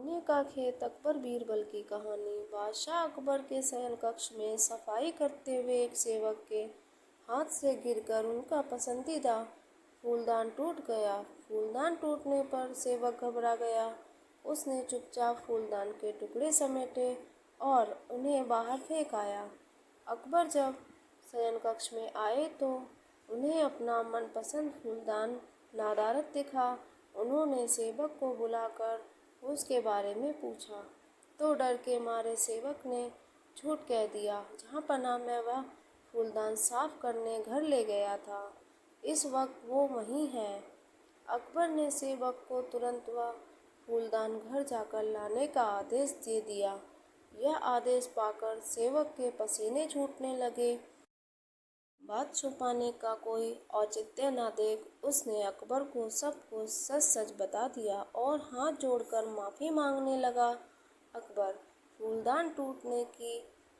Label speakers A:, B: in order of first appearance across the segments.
A: सोने का खेत अकबर बीरबल की कहानी। बादशाह अकबर के शयन कक्ष में सफाई करते हुए एक सेवक के हाथ से गिरकर उनका पसंदीदा फूलदान टूट गया। फूलदान टूटने पर सेवक घबरा गया। उसने चुपचाप फूलदान के टुकड़े समेटे और उन्हें बाहर फेंक आया। अकबर जब शयन कक्ष में आए तो उन्हें अपना मनपसंद फूलदान नदारद दिखा। उन्होंने सेवक को बुलाकर उसके बारे में पूछा तो डर के मारे सेवक ने झूठ कह दिया। जहाँ पना मैं वह फूलदान साफ करने घर ले गया था, इस वक्त वो वहीं है। अकबर ने सेवक को तुरंत वह फूलदान घर जाकर लाने का आदेश दे दिया। यह आदेश पाकर सेवक के पसीने छूटने लगे। बात छुपाने का कोई औचित्य न देख उसने अकबर को सब कुछ सच सच बता दिया और हाथ जोड़कर माफ़ी मांगने लगा। अकबर फूलदान टूटने की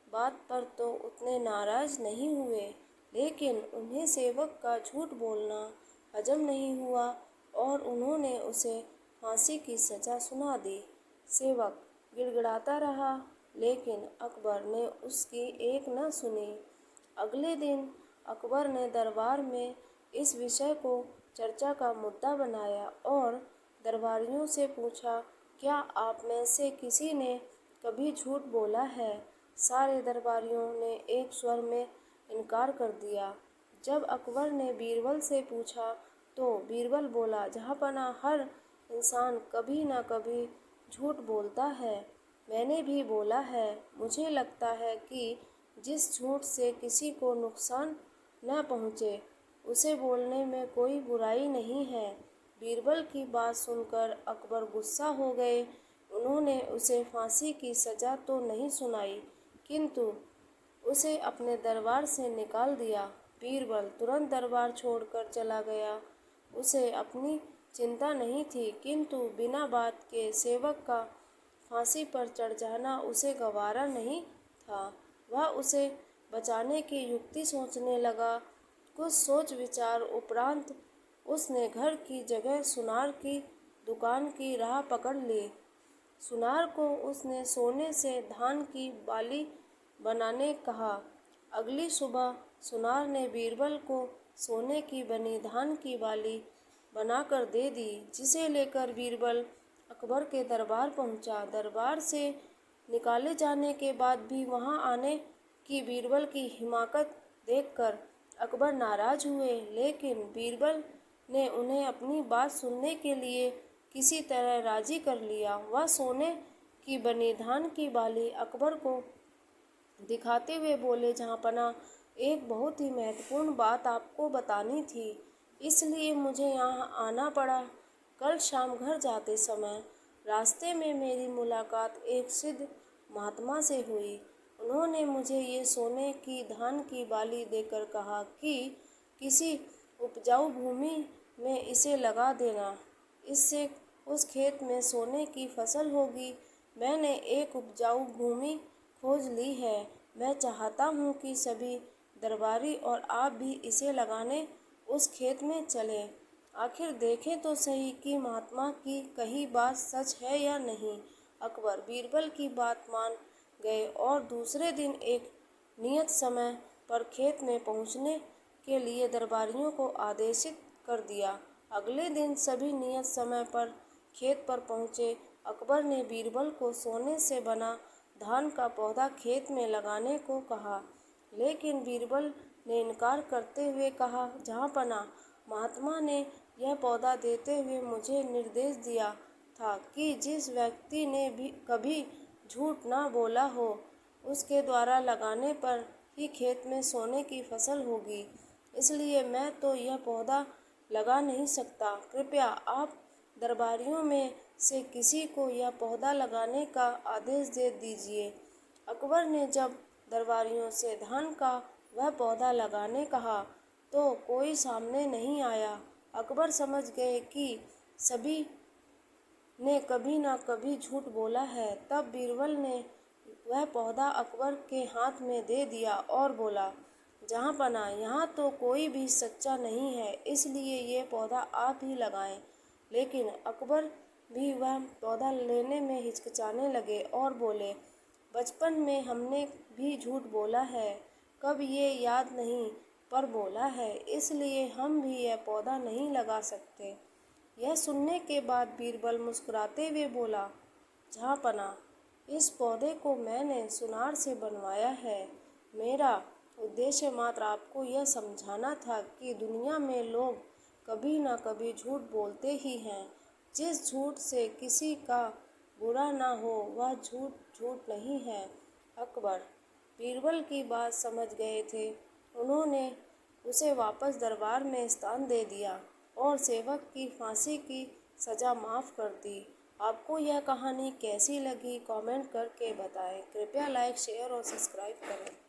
A: बात पर तो उतने नाराज नहीं हुए, लेकिन उन्हें सेवक का झूठ बोलना हजम नहीं हुआ और उन्होंने उसे फांसी की सजा सुना दी। सेवक गिड़गिड़ाता रहा, लेकिन अकबर ने उसकी एक न सुनी। अगले दिन अकबर ने दरबार में इस विषय को चर्चा का मुद्दा बनाया और दरबारियों से पूछा, क्या आप में से किसी ने कभी झूठ बोला है? सारे दरबारियों ने एक स्वर में इनकार कर दिया। जब अकबर ने बीरबल से पूछा तो बीरबल बोला, जहाँपना हर इंसान कभी न कभी झूठ बोलता है। मैंने भी बोला है। मुझे लगता है कि जिस झूठ से किसी को नुकसान न पहुँचे उसे बोलने में कोई बुराई नहीं है। बीरबल की बात सुनकर अकबर गुस्सा हो गए। उन्होंने उसे फांसी की सजा तो नहीं सुनाई, किंतु उसे अपने दरबार से निकाल दिया। बीरबल तुरंत दरबार छोड़कर चला गया। उसे अपनी चिंता नहीं थी, किंतु बिना बात के सेवक का फांसी पर चढ़ जाना उसे गवारा नहीं था। वह उसे बचाने की युक्ति सोचने लगा। कुछ सोच विचार उपरांत उसने घर की जगह सुनार की दुकान की राह पकड़ ली। सुनार को उसने सोने से धान की बाली बनाने कहा। अगली सुबह सुनार ने बीरबल को सोने की बनी धान की बाली बनाकर दे दी, जिसे लेकर बीरबल अकबर के दरबार पहुंचा। दरबार से निकाले जाने के बाद भी वहां आने की बीरबल की हिमाकत देखकर अकबर नाराज हुए, लेकिन बीरबल ने उन्हें अपनी बात सुनने के लिए किसी तरह राजी कर लिया। वह सोने की बनी धान की बाली अकबर को दिखाते हुए बोले, जहाँपना एक बहुत ही महत्वपूर्ण बात आपको बतानी थी, इसलिए मुझे यहाँ आना पड़ा। कल शाम घर जाते समय रास्ते में मेरी मुलाकात एक सिद्ध महात्मा से हुई। उन्होंने मुझे ये सोने की धान की बाली देकर कहा कि किसी उपजाऊ भूमि में इसे लगा देना, इससे उस खेत में सोने की फसल होगी। मैंने एक उपजाऊ भूमि खोज ली है। मैं चाहता हूँ कि सभी दरबारी और आप भी इसे लगाने उस खेत में चलें। आखिर देखें तो सही कि महात्मा की कही बात सच है या नहीं। अकबर बीरबल की बात मान गए और दूसरे दिन एक नियत समय पर खेत में पहुंचने के लिए दरबारियों को आदेशित कर दिया। अगले दिन सभी नियत समय पर खेत पर पहुंचे। अकबर ने बीरबल को सोने से बना धान का पौधा खेत में लगाने को कहा, लेकिन बीरबल ने इनकार करते हुए कहा, जहाँपना महात्मा ने यह पौधा देते हुए मुझे निर्देश दिया था कि जिस व्यक्ति ने भी कभी झूठ ना बोला हो, उसके द्वारा लगाने पर ही खेत में सोने की फसल होगी, इसलिए मैं तो यह पौधा लगा नहीं सकता। कृपया आप दरबारियों में से किसी को यह पौधा लगाने का आदेश दे दीजिए। अकबर ने जब दरबारियों से धान का वह पौधा लगाने कहा तो कोई सामने नहीं आया। अकबर समझ गए कि सभी ने कभी ना कभी झूठ बोला है। तब बीरबल ने वह पौधा अकबर के हाथ में दे दिया और बोला, जहाँपना यहाँ तो कोई भी सच्चा नहीं है, इसलिए ये पौधा आप ही लगाएं। लेकिन अकबर भी वह पौधा लेने में हिचकिचाने लगे और बोले, बचपन में हमने भी झूठ बोला है, कब ये याद नहीं, पर बोला है, इसलिए हम भी यह पौधा नहीं लगा सकते। यह सुनने के बाद बीरबल मुस्कुराते हुए बोला, जहाँपना, इस पौधे को मैंने सुनार से बनवाया है। मेरा उद्देश्य मात्र आपको यह समझाना था कि दुनिया में लोग कभी ना कभी झूठ बोलते ही हैं। जिस झूठ से किसी का बुरा ना हो वह झूठ झूठ नहीं है। अकबर बीरबल की बात समझ गए थे। उन्होंने उसे वापस दरबार में स्थान दे दिया और सेवक की फांसी की सज़ा माफ़ कर दी। आपको यह कहानी कैसी लगी कमेंट करके बताएं। कृपया लाइक शेयर और सब्सक्राइब करें।